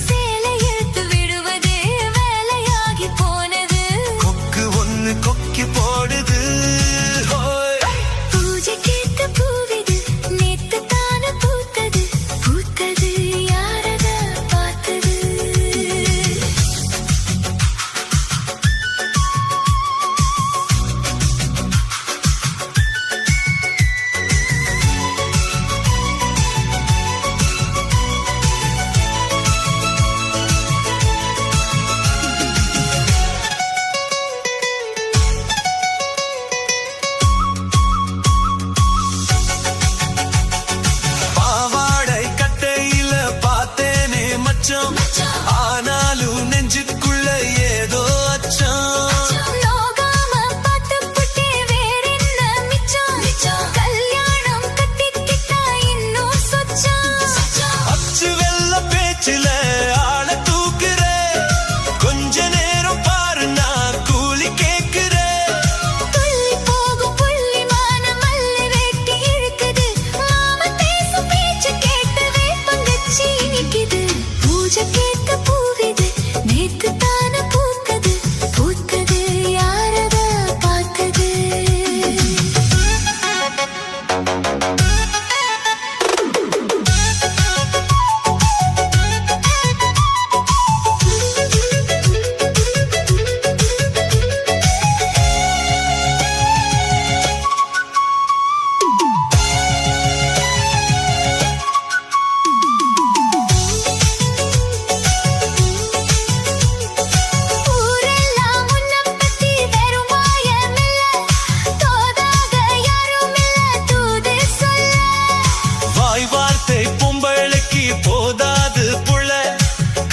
சேலை இழுத்து விடுவதே வேலையாகி போனது. கொக்கு ஒண்ணு கொக்கி போடுது. பூஜைக்கேத்த பூவிது நேத்து தான பூத்தது. பூத்தது யாரத பார்த்தது. பாவாடை கட்டையில பார்த்தேனே மச்சம், ஆனாலும் நெஞ்சுக்குள்ள ஏதோ அச்சம். லோகாம பார்த்து புட்டே வேறென்ன மிச்சம். கல்யாணம் கட்டிக்கிட்டா இன்னும் சொச்சம். அச்சு வெள்ள பேச்சில ஆள தூக்குற, கொஞ்ச நேரம் பாரு நான் கூலி கேக்குற. துள்ளி போகும் புள்ளிமான மல்லி வேட்டி இழுக்குது. மாமா பேசும் பேச்சு கேட்டு வேப்பங்கச்சி இனிக்குது. பூஜை கேட்ட பூவிது நேத்து தான பூத்தது. பூத்தது யாரத பார்த்தது. ஊரெல்லாம் உன்னை பத்தி வெறும் மாயமில்ல. தோதாக யாரும் இல்ல தூது சொல்ல. வாய் வார்த்தை பொம்பளைக்கு போதாது புள்ள,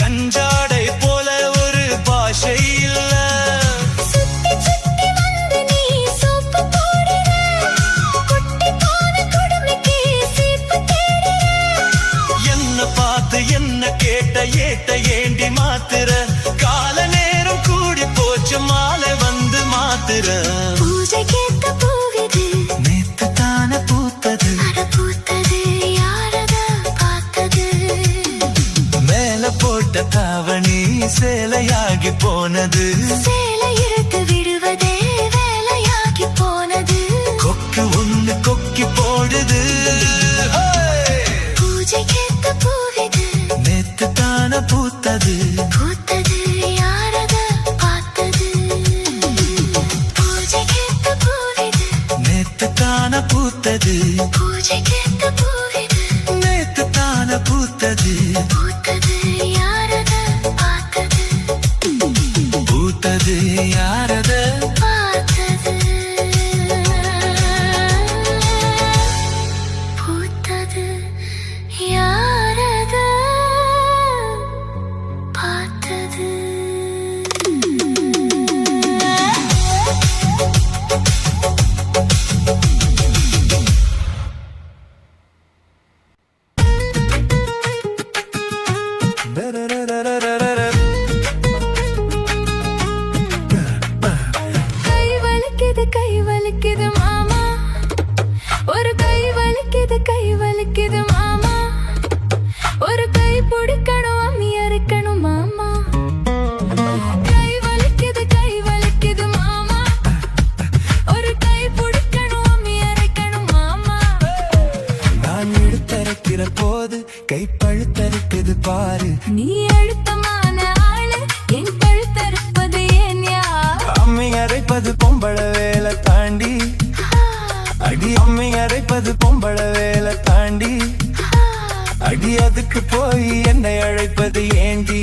கஞ்சாடை போல ஒரு பாஷை இல்ல. சுத்தி சுத்தி வந்து நீ சோப்பு போடுற. குட்டி போன குடுமைக்கு சீப்பு தேடுற. என்ன பார்த்து என்ன கேட்ட ஏட்ட ஏண்டி மாத்துற. கால நேரம் கூடி போச்சு மாலை வந்து மாத்துற. பூஜைக்கேத்த பூவிது நேத்து தான பூத்தது. அட பூத்தது யாரத பார்த்தது. மேல போட்ட தாவணி சேலையாகி போனது. சேலை இழுத்து விடுவதே வேலையாகி போனது. கொக்கு ஒண்ணு கொக்கி போடுது. பூஜைக்கேத்த பூவிது நேத்து தான பூத்தது. பூத்தது யாரத பார்த்தது. பூஜைக்கேத்த பூவிது நேத்து தான பூத்தது. பூஜைக்கேத்த பூவிது நேத்து தான பூத்தது. பூத்தது யாரத பார்த்தது. பூத்தது யாரத பார்த்தது. பூத்தது யாரத பார்த்தது. கை வலிக்குது மாமா. ஒரு கை வலிக்குது மாமா. ஒரு கை பிடிக்கணும் அம்மி அரைக்கணும் மாமா. கை வலிக்குது மாமா. ஒரு கை பிடிக்கணும் அம்மி அரைக்கணும் மாமா. நான் இழுத்தரைக்கிற போது கை பழுத்தரைக்குது பாரு. நீ அழுத்தமான ஆளு என் பழுத்தறுப்பது ஏன் யா. அம்மி அரைப்பது பொம்பள வேலை தாண்டி. அடி அம்மி அரைப்பது பொம்பள வேலை தாண்டி. அடி அதுக்கு போய் என்னை அழைப்பது ஏண்டி.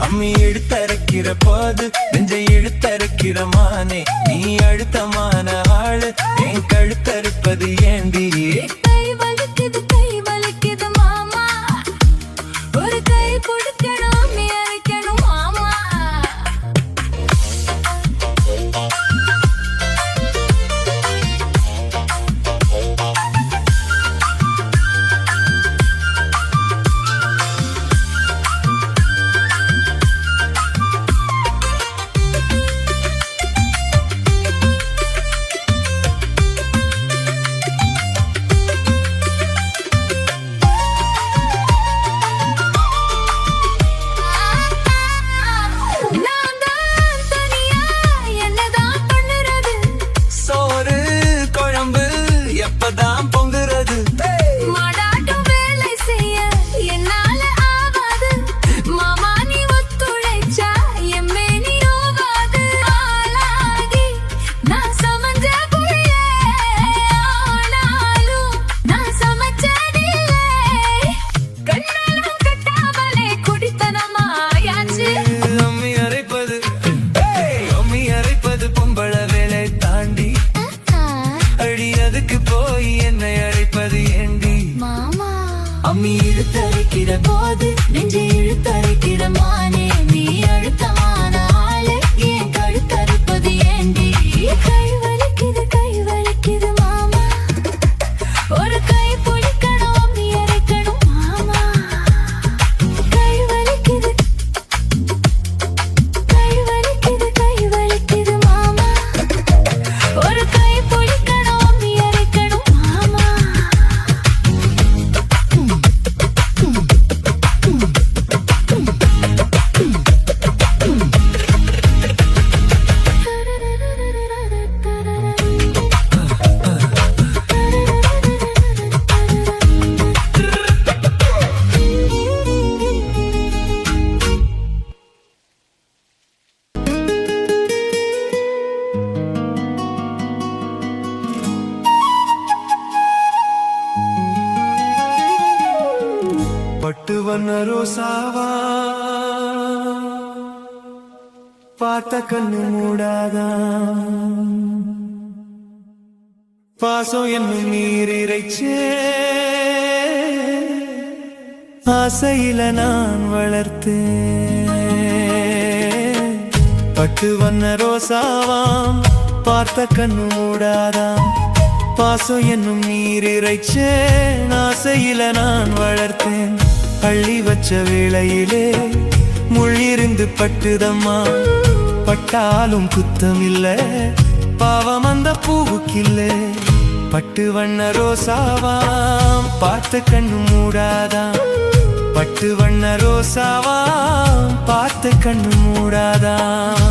அம்மி இழுத்தரைக்கிற போது நெஞ்சை இழுத்தரைக்கிற மானே. நீ அழுத்தமான ஆளு என் கழுத்தறுப்பது ஏண்டி. கை வலிக்குது மாமா. ஒரு கை பிடிக்கணும் அம்மி அரைக்கணும் மாமா. ரோசாவா பார்த்த கண்ணு மூடாதா பாசம் என்னும் நீரிரைச்சே ஆசையில நான் வளர்த்தேன் பட்டு வண்ண ரோசாவாம் பார்த்த கண்ணு மூடாதாம் பாசம் என்னும் நீரிரைச்சேன் ஆசையில நான் வளர்த்தேன் அள்ளி வச்ச வேளையிலே முள்ளிருந்து பட்டுதம்மா பட்டாலும் குத்தமில்ல பாவம் அந்த பூவுக்கில்லை பட்டு வண்ண ரோசாவாம் பார்த்த கண்ணு மூடாதாம் பட்டு வண்ண ரோசாவாம் பார்த்த கண்ணு மூடாதாம்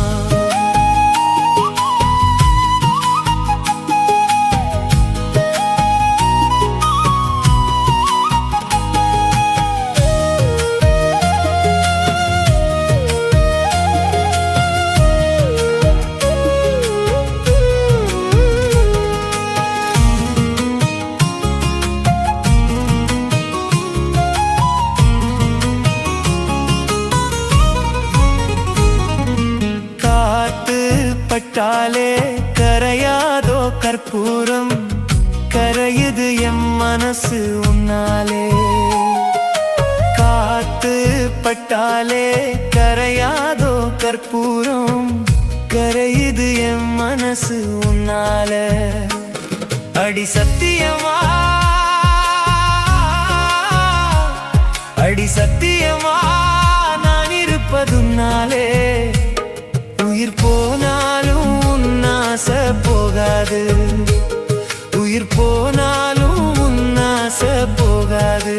பட்டாலே கரையாதோ கற்பூரம் கரையுது எம் மனசு உன்னாலே காத்து பட்டாலே கரையாதோ கற்பூரம் கரையுது எம் மனசு உன்னாலே அடி சத்தியமா அடி சத்தியமா நான் இருப்பதுன்னாலே உயிர் போனாலும் உன்னாச போகாது உயிர் போனாலும் உன்னாச போகாது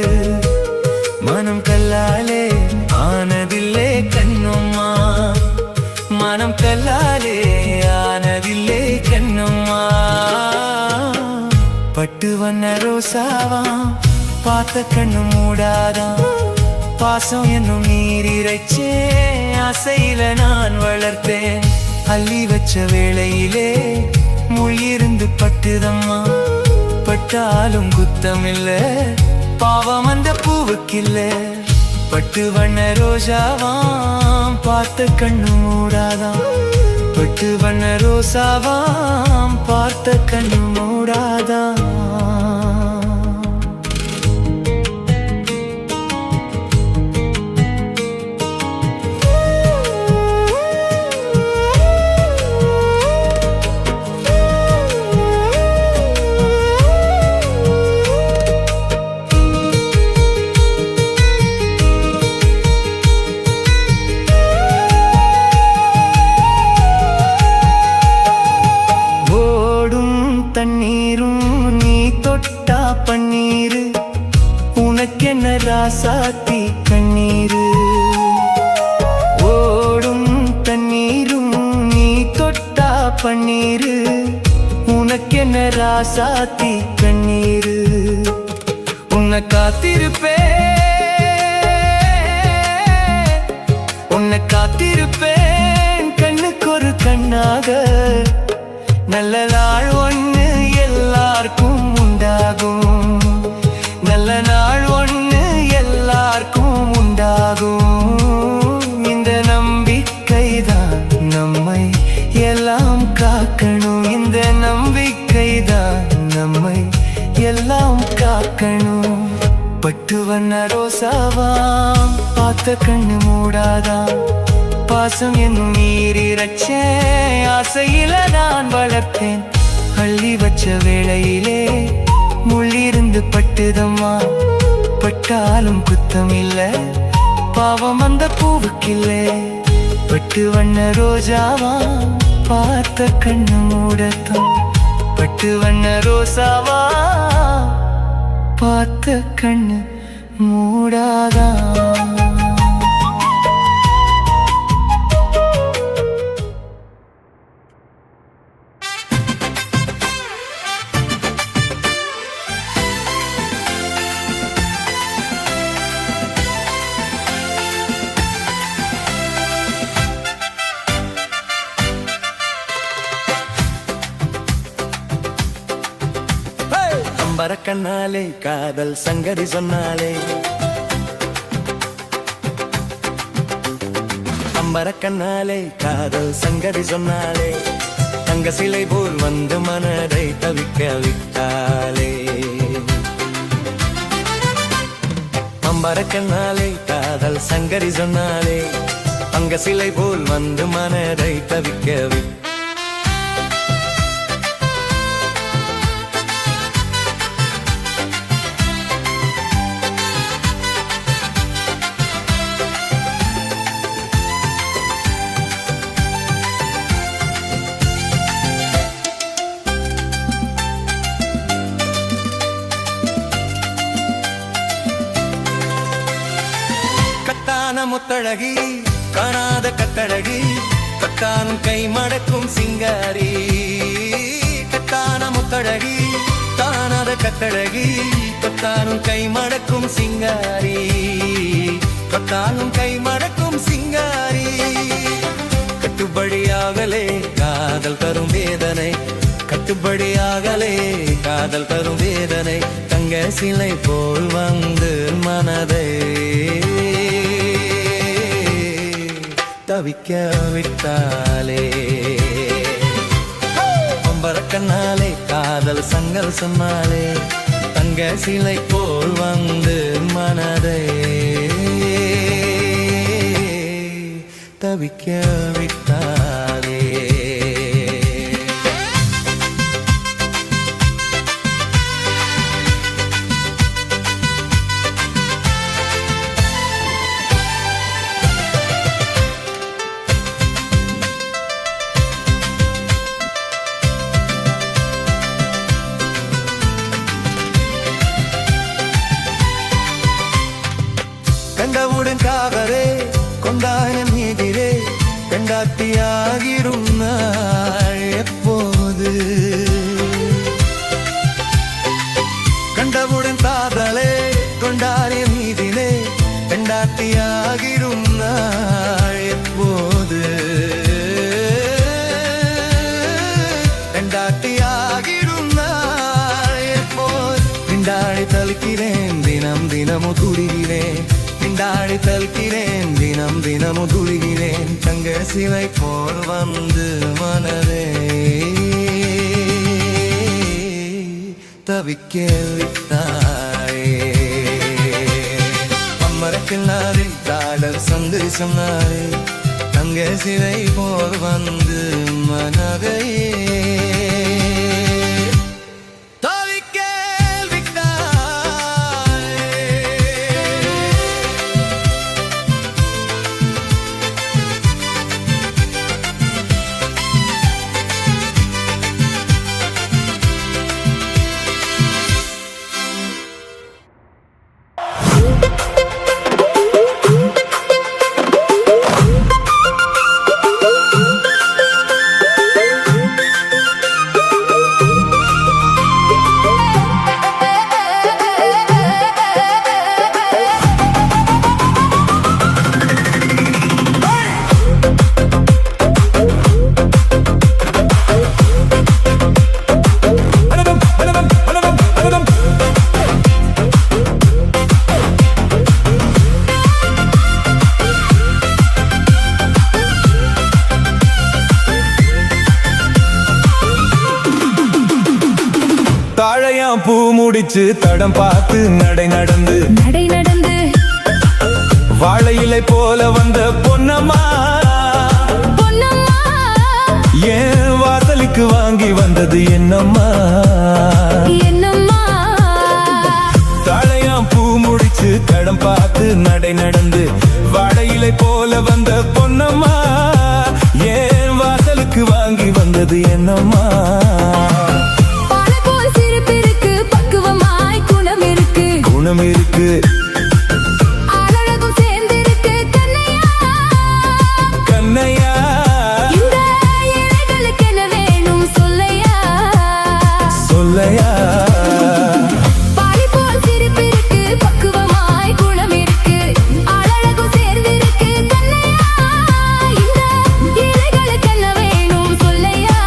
மனம் கல்லாலே ஆனதில்லே கண்ணம்மா மனம் கல்லாலே ஆனதில்லே கண்ணம்மா பட்டு வண்ண ரோசாவா பார்த்த கண்ணு மூடாதான் பாசம் என்னும் நீரிரைச்சே ஆசையில நான் வளர்த்தேன் அள்ளி வச்ச வேளையிலே முள்ளிருந்து பட்டுதம்மா பட்டாலும் குத்தமில்ல பாவம் அந்த பூவுக்கில்ல பட்டு வண்ண ரோஜாவாம் பார்த்த கண்ணு மூடாதாம் பட்டு வண்ண ரோசாவாம் பார்த்த கண்ணு மூடாதாம் தண்ணீரும் நீ தொட்டா பன்னீரு உனக்கென்ன ராசாத்தி கண்ணீரு ஓடும் தண்ணீரும் நீ தொட்டா பன்னீரு உனக்கென்ன ராசாத்தி கண்ணீரு உன்னை காத்திருப்பேன் கண்ணுக்கு ஒரு கண்ணாக நல்ல நாள் ஒன்று எல்லாருக்கும் உண்டாகும் நல்ல நாள் ஒன்று எல்லாருக்கும் உண்டாகும் இந்த நம்பிக்கைதான் நம்மை எல்லாம் காக்கணும் இந்த நம்பிக்கைதான் நம்மை எல்லாம் காக்கணும் பட்டு வண்ண ரோசாவாம் பார்த்த கண்ணு மூடாதாம் பாசம் என்னும் நீரிரைச்சே ஆசையில நான் வளர்த்தேன் அள்ளி வச்ச வேளையிலே முள்ளிருந்து பட்டுதம்மா பட்டாலும் குத்தமில்ல பாவம் அந்த பூவுக்கில்லை பட்டு வண்ண ரோஜாவா பார்த்த கண்ணு மூடத்தான் பட்டு வண்ண ரோசாவா பார்த்த கண்ணு மூடாதான் கண்ணாலே காதல் சங்கதி சொன்னாலே பம்பர கண்ணாலே காதல் சங்கதி சொன்னாலே தங்க சிலை போல் வந்து மனதை தவிக்க விட்டாலே பம்பர கண்ணாலே காதல் சங்கதி சொன்னாலே தங்க சிலை போல் வந்து மனதை தவிக்க விட்டாலே முத்தழகி காணாத கட்டழகி கட்டானும் கை மடக்கும் சிங்காரி கட்டான முத்தழகி காணாத கட்டழகி கட்டானும் கை மடக்கும் சிங்காரி கட்டானும் கை மடக்கும் சிங்காரி கட்டுப்படியாகலே காதல் தரும் வேதனை கட்டுப்படியாகலே காதல் தரும் வேதனை தங்க சிலை போல் வந்து மனதை தவிக்க விட்டாலே பம்பர கண்ணாலே காதல் சங்கல் சொன்னாலே தங்க சிலை போல் வந்து மனதை தவிக்க விட்டாலே கண்டவுடன் காவரே கொண்டான மீதிலே கண்டாத்தியாகிரும் நாள் எப்போது கண்டவுடன் காதலே கொண்டான மீதிலே கண்டாத்தியாகிரும் நாள் எப்போது கண்டாத்தியாகிரும் நாள் எப்போது பிண்டாடி தலுக்கிறேன் தினம் தினமும் துடிகிறேன் பிண்டாடி தல்கிறேன் தினம் தினமும் துளிகிறேன் தங்க சிலை போல் வந்து மனதே தவிக்க விட்டாயே அம்மரக்கில்லாரே காதல் சந்தரி சொன்னாரே தங்க சிலை போல் வந்து மனதையே தாழையாம் பூ முடிச்சு தடம் பார்த்து நடை நடந்து வாழை இலை போல வந்த பொன்னம்மா ஏன் வாசலுக்கு வாங்கி வந்தது என்னம்மா தாழையாம் பூ முடிச்சு தடம் பார்த்து நடை நடந்து வாழை இலை போல வந்த பொன்னம்மா ஏன் வாசலுக்கு வாங்கி வந்தது என்னம்மா குணம் இருக்கு அழகும் சேர்ந்திருக்கு கண்ணையா இந்த இலைகளுக்கு என்ன வேணும் சொல்லையா பாடி போல் சிரிப்பு இருக்கு பக்குவமாய் குணம் இருக்கு அழகும் சேர்ந்திருக்கு கண்ணையா இந்த இலைகளுக்கு என்ன வேணும் சொல்லையா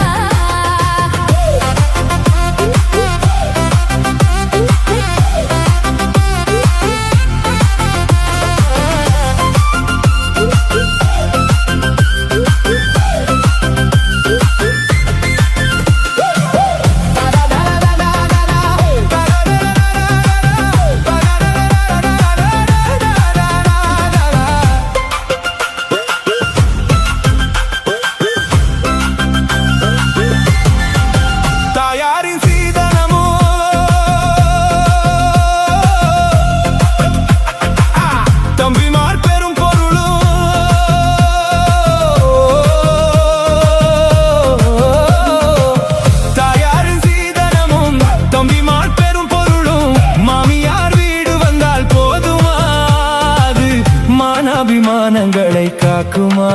மானாபிமானங்களை காக்குமா,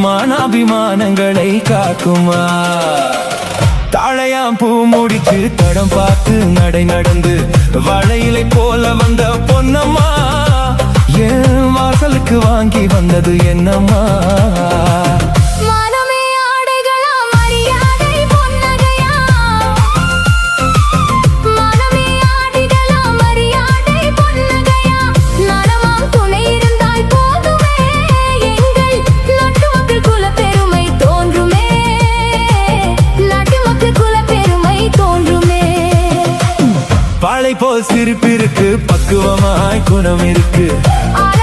மானாபிமானங்களை காக்குமா. தாழையாம் பூ முடிச்சு தடம் பார்த்து நடை நடந்து வாழையிலை போல வந்த பொன்னம்மா, என் வாசலுக்கு வாங்கி வந்தது என்னம்மா. மனமே ஆடைகளா மரியாதை பொன்னகையா, மனமே ஆடைகளா மரியாதை பொன்னகையா. நலமாம் துணை இருந்தால் போதுமே, எங்கள் நாட்டு மக்கள் குலப்பெருமை தோன்றுமே, நாட்டு மக்கள் குலப்பெருமை தோன்றுமே. பாளை போல் சிரிப்பு இருக்கு, பக்குவமாய் குணம் இருக்கு, ஆள